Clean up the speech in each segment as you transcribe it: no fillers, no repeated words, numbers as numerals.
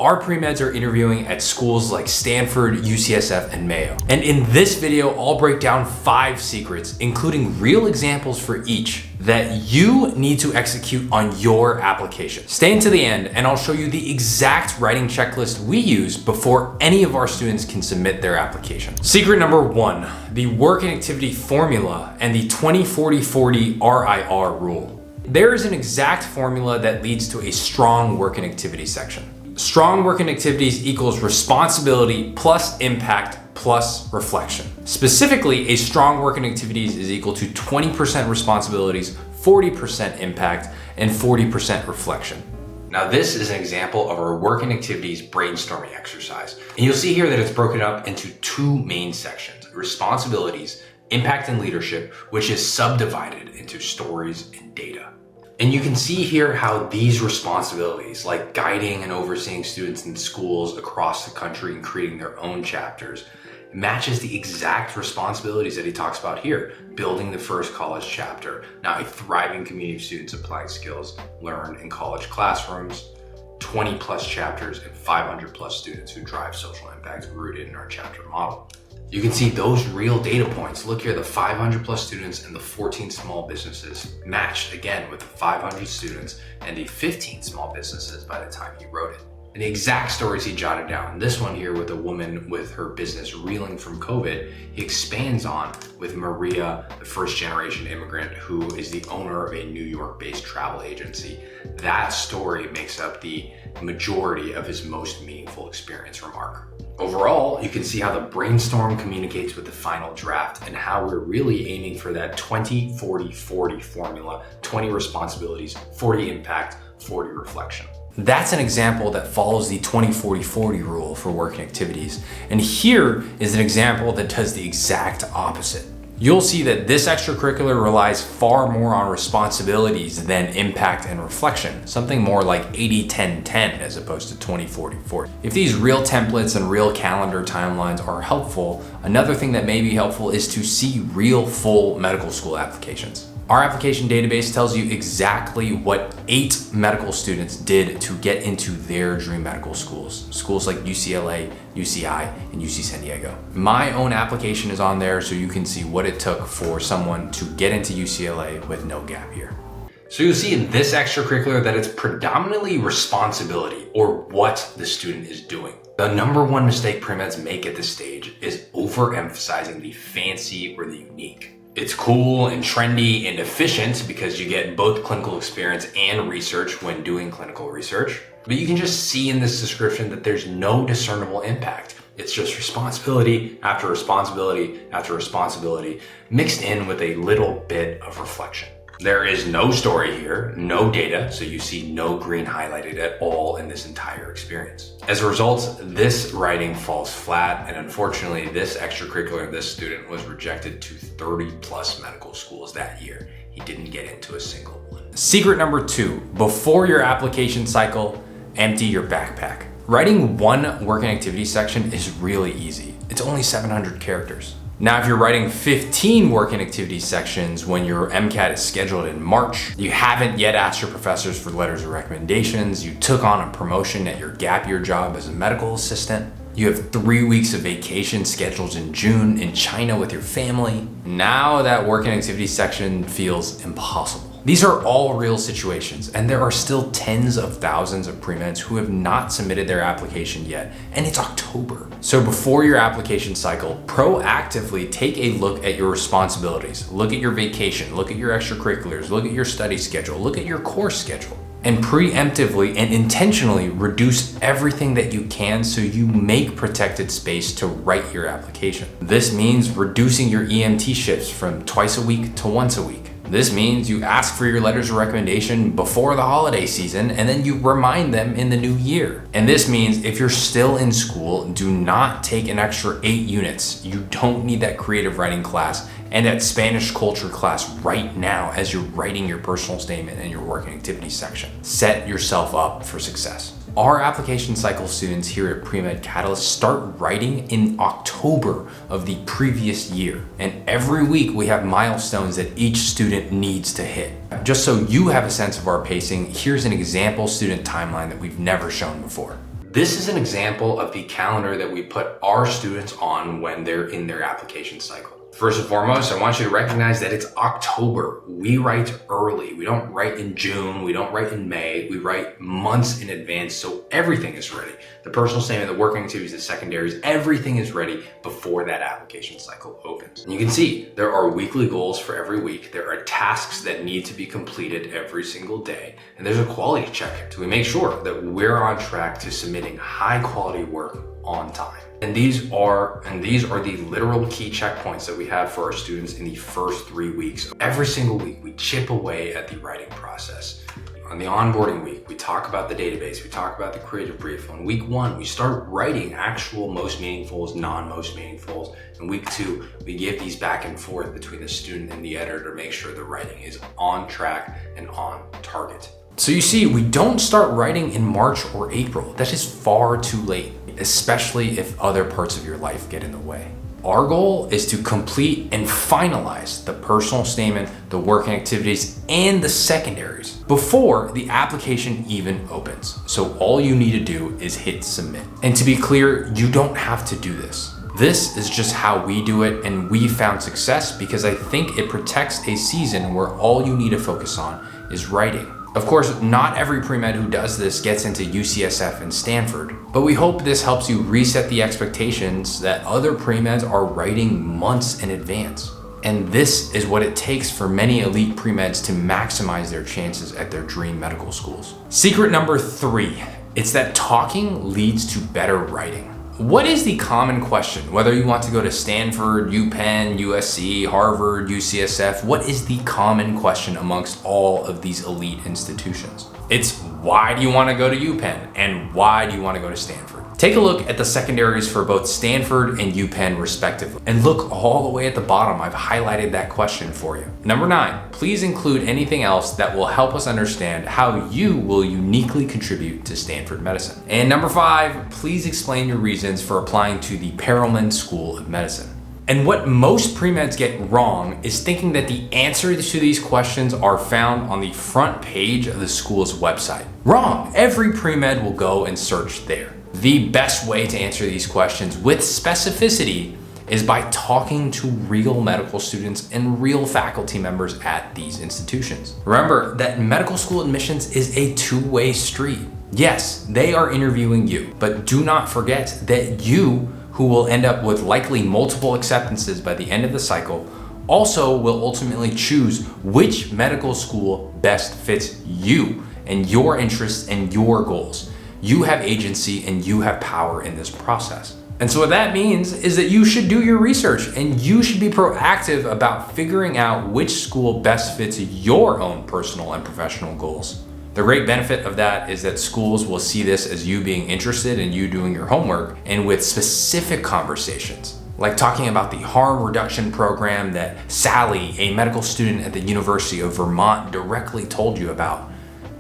our pre-meds are interviewing at schools like Stanford, UCSF, and Mayo. And in this video, I'll break down 5 secrets, including real examples for each, that you need to execute on your application. Stay until the end and I'll show you the exact writing checklist we use before any of our students can submit their application. Secret number 1, the work and activity formula and the 20-40-40 RIR rule. There is an exact formula that leads to a strong work and activity section. Strong work and activities equals responsibility plus impact plus reflection. Specifically, a strong work and activities is equal to 20% responsibilities, 40% impact, and 40% reflection. Now this is an example of our work and activities brainstorming exercise. And you'll see here that it's broken up into 2 main sections: responsibilities, impact and leadership, which is subdivided into stories and data. And you can see here how these responsibilities, like guiding and overseeing students in schools across the country and creating their own chapters, matches the exact responsibilities that he talks about here. Building the first college chapter, now a thriving community of students applying skills learned in college classrooms, 20 plus chapters, and 500 plus students who drive social impact rooted in our chapter model. You can see those real data points. Look here, the 500 plus students and the 14 small businesses matched again with the 500 students and the 15 small businesses by the time he wrote it. And the exact stories he jotted down. This one here with a woman with her business reeling from COVID, he expands on with Maria, the first generation immigrant who is the owner of a New York-based travel agency. That story makes up the majority of his most meaningful experience remark. Overall, you can see how the brainstorm communicates with the final draft and how we're really aiming for that 20-40-40 formula: 20 responsibilities, 40 impact, 40 reflection. That's an example that follows the 20-40-40 rule for work and activities. And here is an example that does the exact opposite. You'll see that this extracurricular relies far more on responsibilities than impact and reflection, something more like 80-10-10 as opposed to 20-40-40. If these real templates and real calendar timelines are helpful, another thing that may be helpful is to see real full medical school applications. Our application database tells you exactly what 8 medical students did to get into their dream medical schools. Schools like UCLA, UCI, and UC San Diego. My own application is on there so you can see what it took for someone to get into UCLA with no gap year. So you'll see in this extracurricular that it's predominantly responsibility, or what the student is doing. The number 1 mistake premeds make at this stage is overemphasizing the fancy or the unique. It's cool and trendy and efficient because you get both clinical experience and research when doing clinical research. But you can just see in this description that there's no discernible impact. It's just responsibility after responsibility after responsibility mixed in with a little bit of reflection. There is no story here, no data, so you see no green highlighted at all in this entire experience. As a result, this writing falls flat, and unfortunately, this extracurricular, this student was rejected to 30 plus medical schools that year. He didn't get into a single one. Secret number 2, before your application cycle, empty your backpack. Writing one work and activity section is really easy. It's only 700 characters. Now, if you're writing 15 work and activity sections when your MCAT is scheduled in March, you haven't yet asked your professors for letters of recommendations, you took on a promotion at your gap year job as a medical assistant, you have 3 weeks of vacation scheduled in June in China with your family, now that work and activity section feels impossible. These are all real situations, and there are still tens of thousands of premeds who have not submitted their application yet, and it's October. So before your application cycle, proactively take a look at your responsibilities, look at your vacation, look at your extracurriculars, look at your study schedule, look at your course schedule, and preemptively and intentionally reduce everything that you can so you make protected space to write your application. This means reducing your EMT shifts from twice a week to once a week. This means you ask for your letters of recommendation before the holiday season and then you remind them in the new year. And this means if you're still in school, do not take an extra 8 units. You don't need that creative writing class and that Spanish culture class right now as you're writing your personal statement and your work and activity section. Set yourself up for success. Our application cycle students here at Premed Catalyst start writing in October of the previous year. And every week we have milestones that each student needs to hit. Just so you have a sense of our pacing, here's an example student timeline that we've never shown before. This is an example of the calendar that we put our students on when they're in their application cycle. First and foremost, I want you to recognize that it's October. We write early. We don't write in June. We don't write in May. We write months in advance, so everything is ready. The personal statement, the working activities, the secondaries, everything is ready before that application cycle opens. And you can see there are weekly goals for every week. There are tasks that need to be completed every single day. And there's a quality check. So we make sure that we're on track to submitting high quality work on time. And these are the literal key checkpoints that we have for our students in the first 3 weeks. Every single week, we chip away at the writing process. On the onboarding week, we talk about the database, we talk about the creative brief. On week 1, we start writing actual most meaningfuls, non-most meaningfuls. In week 2, we give these back and forth between the student and the editor to make sure the writing is on track and on target. So you see, we don't start writing in March or April. That is far too late, especially if other parts of your life get in the way. Our goal is to complete and finalize the personal statement, the working activities, and the secondaries before the application even opens. So all you need to do is hit submit. And to be clear, you don't have to do this. This is just how we do it, and we found success because I think it protects a season where all you need to focus on is writing. Of course, not every pre-med who does this gets into UCSF and Stanford, but we hope this helps you reset the expectations that other pre-meds are writing months in advance. And this is what it takes for many elite pre-meds to maximize their chances at their dream medical schools. Secret number 3, it's that talking leads to better writing. What is the common question? Whether you want to go to Stanford, UPenn, USC, Harvard, UCSF, what is the common question amongst all of these elite institutions? It's why do you want to go to UPenn and why do you want to go to Stanford? Take a look at the secondaries for both Stanford and UPenn respectively, and look all the way at the bottom. I've highlighted that question for you. Number 9, please include anything else that will help us understand how you will uniquely contribute to Stanford medicine. And number 5, please explain your reasons for applying to the PREMED School of Medicine. And what most pre-meds get wrong is thinking that the answers to these questions are found on the front page of the school's website. Wrong. Every pre-med will go and search there. The best way to answer these questions with specificity is by talking to real medical students and real faculty members at these institutions. Remember that medical school admissions is a two-way street. Yes, they are interviewing you, but do not forget that you, who will end up with likely multiple acceptances by the end of the cycle, also will ultimately choose which medical school best fits you and your interests and your goals. You have agency and you have power in this process. And so what that means is that you should do your research and you should be proactive about figuring out which school best fits your own personal and professional goals. The great benefit of that is that schools will see this as you being interested in you doing your homework, and with specific conversations, like talking about the harm reduction program that Sally, a medical student at the University of Vermont, directly told you about.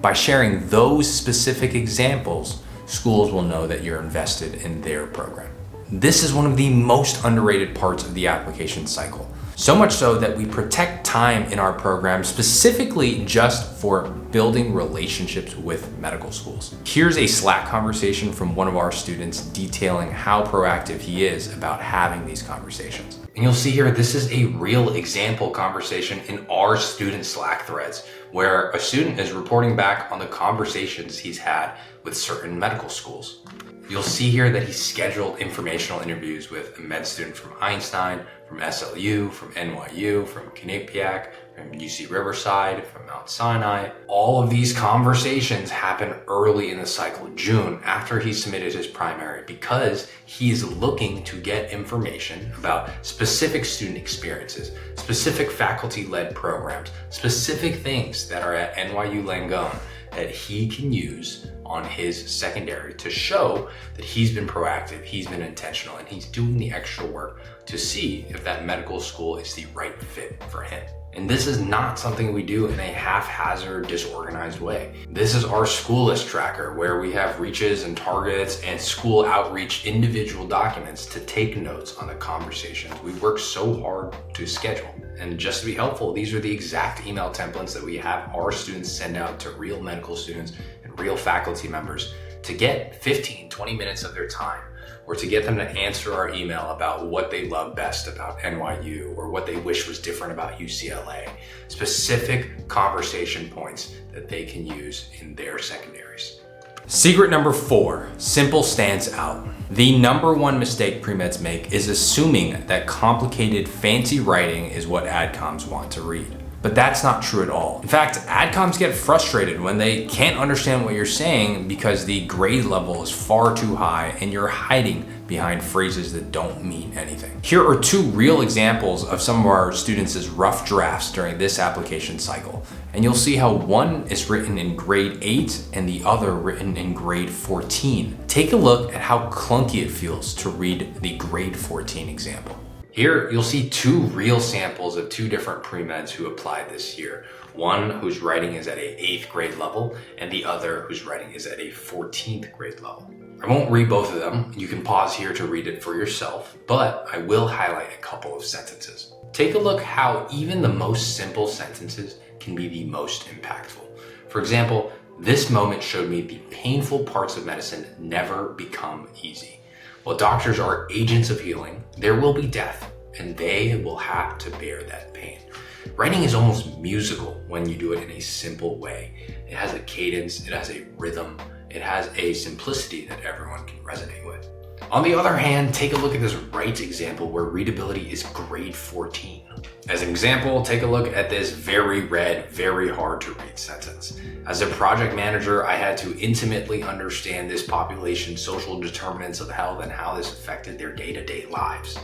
By sharing those specific examples, schools will know that you're invested in their program. This is one of the most underrated parts of the application cycle. So much so that we protect time in our program specifically just for building relationships with medical schools. Here's a Slack conversation from one of our students detailing how proactive he is about having these conversations. And you'll see here, this is a real example conversation in our student Slack threads, where a student is reporting back on the conversations he's had with certain medical schools. You'll see here that he scheduled informational interviews with a med student from Einstein, from SLU, from NYU, from Quinnipiac, from UC Riverside, from Mount Sinai. All of these conversations happen early in the cycle, June, after he submitted his primary, because he's looking to get information about specific student experiences, specific faculty-led programs, specific things that are at NYU Langone that he can use on his secondary to show that he's been proactive, he's been intentional, and he's doing the extra work to see if that medical school is the right fit for him. And this is not something we do in a haphazard, disorganized way. This is our school list tracker, where we have reaches and targets and school outreach individual documents to take notes on the conversations we work so hard to schedule. And just to be helpful, these are the exact email templates that we have our students send out to real medical students and real faculty members to get 15, 20 minutes of their time, or to get them to answer our email about what they love best about NYU or what they wish was different about UCLA, specific conversation points that they can use in their secondaries. Secret number 4, simple stands out. The number one mistake premeds make is assuming that complicated, fancy writing is what AdComs want to read. But that's not true at all. In fact, AdComs get frustrated when they can't understand what you're saying because the grade level is far too high and you're hiding behind phrases that don't mean anything. Here are 2 real examples of some of our students' rough drafts during this application cycle. And you'll see how one is written in grade 8 and the other written in grade 14. Take a look at how clunky it feels to read the grade 14 example. Here, you'll see 2 real samples of 2 different premeds who applied this year. One whose writing is at a 8th grade level, and the other whose writing is at a 14th grade level. I won't read both of them. You can pause here to read it for yourself, but I will highlight a couple of sentences. Take a look how even the most simple sentences can be the most impactful. For example, this moment showed me the painful parts of medicine never become easy. While doctors are agents of healing, there will be death, and they will have to bear that pain. Writing is almost musical when you do it in a simple way. It has a cadence, it has a rhythm, it has a simplicity that everyone can resonate with. On the other hand, take a look at this right example where readability is grade 14. As an example, take a look at this very read, very hard to read sentence. As a project manager, I had to intimately understand this population's social determinants of health and how this affected their day-to-day lives.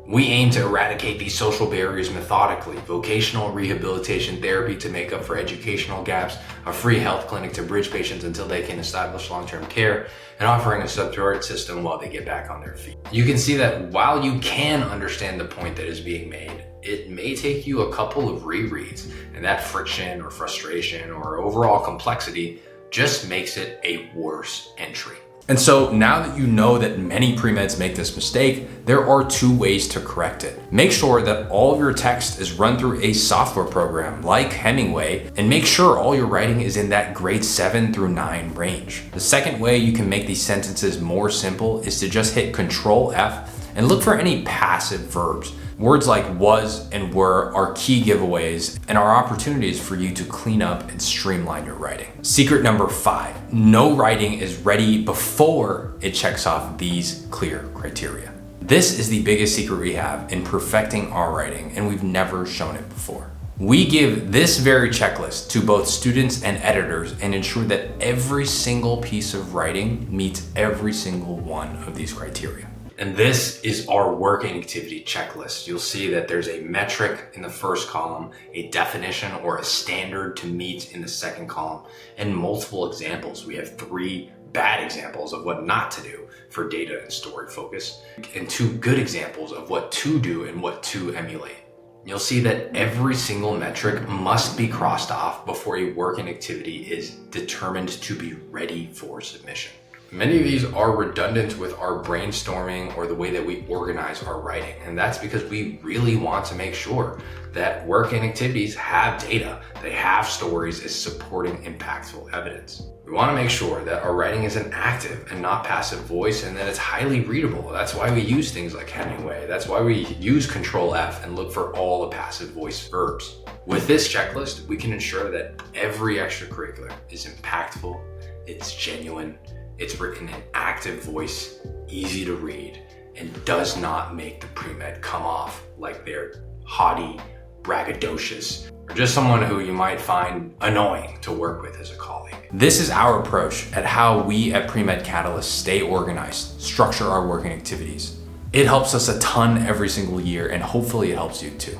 We aim to eradicate these social barriers methodically, vocational rehabilitation therapy to make up for educational gaps, a free health clinic to bridge patients until they can establish long-term care, and offering a support system while they get back on their feet. You can see that while you can understand the point that is being made, it may take you a couple of rereads, and that friction or frustration or overall complexity just makes it a worse entry. And so now that you know that many premeds make this mistake, there are 2 ways to correct it. Make sure that all of your text is run through a software program like Hemingway, and make sure all your writing is in that grade 7 through 9 range. The second way you can make these sentences more simple is to just hit Control F and look for any passive verbs. Words like was and were are key giveaways and are opportunities for you to clean up and streamline your writing. Secret number 5, no writing is ready before it checks off these clear criteria. This is the biggest secret we have in perfecting our writing, and we've never shown it before. We give this very checklist to both students and editors and ensure that every single piece of writing meets every single one of these criteria. And this is our working activity checklist. You'll see that there's a metric in the first column, a definition or a standard to meet in the second column, and multiple examples. We have 3 bad examples of what not to do for data and story focus, and 2 good examples of what to do and what to emulate. You'll see that every single metric must be crossed off before a working activity is determined to be ready for submission. Many of these are redundant with our brainstorming or the way that we organize our writing, and that's because we really want to make sure that working activities have data, they have stories as supporting impactful evidence. We want to make sure that our writing is an active and not passive voice, and that it's highly readable. That's why we use things like Hemingway. That's why we use Control F and look for all the passive voice verbs. With this checklist, we can ensure that every extracurricular is impactful, it's genuine, it's written in active voice, easy to read, and does not make the pre-med come off like they're haughty, braggadocious, or just someone who you might find annoying to work with as a colleague. This is our approach at how we at Pre-Med Catalyst stay organized, structure our working activities. It helps us a ton every single year, and hopefully it helps you too.